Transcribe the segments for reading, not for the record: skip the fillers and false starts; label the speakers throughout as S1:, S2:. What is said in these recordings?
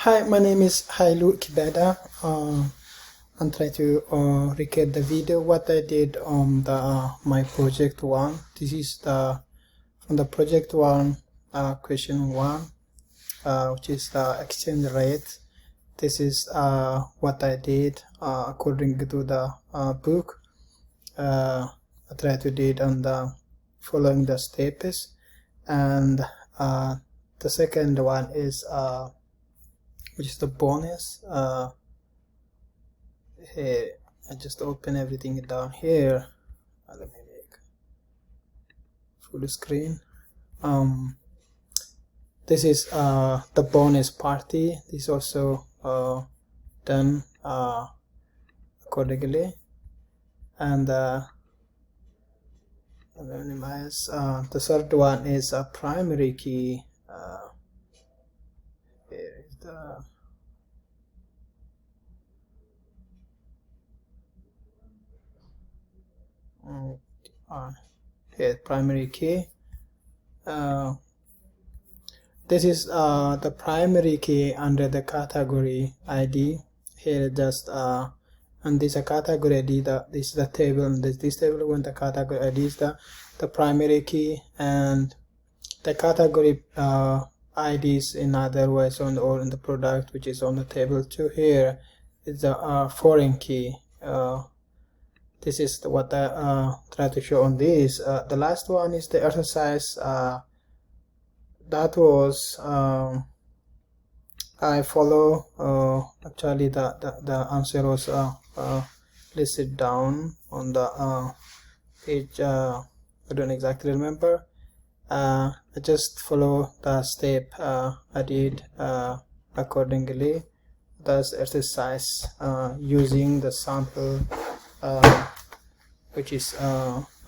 S1: Hi, my name is Hailu Kibeda. I'm trying to record the video what I did on the my project one. This is the from the project one question one, which is the exchange rate. This is what I did according to the book. I tried to do it on the following the steps, and the second one is which is the bonus. Here I just open everything down here. Let me make full screen. This is the bonus party. This is also done accordingly, and minimize. The third one is a primary key. Here is the here primary key. This is the primary key under the category ID. Here just and this is a category ID. This is the table. This table when the category ID is the primary key, and the category IDs in other ways on or in the product which is on the table 2. Here is the foreign key. This is what I try to show on this. The last one is the exercise. That was I follow. Actually, the answer was listed down on the page. I don't exactly remember. I just follow the step I did accordingly. That's exercise using the sample which is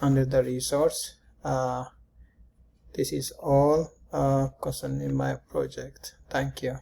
S1: under the resource. This is all concerning my project. Thank you.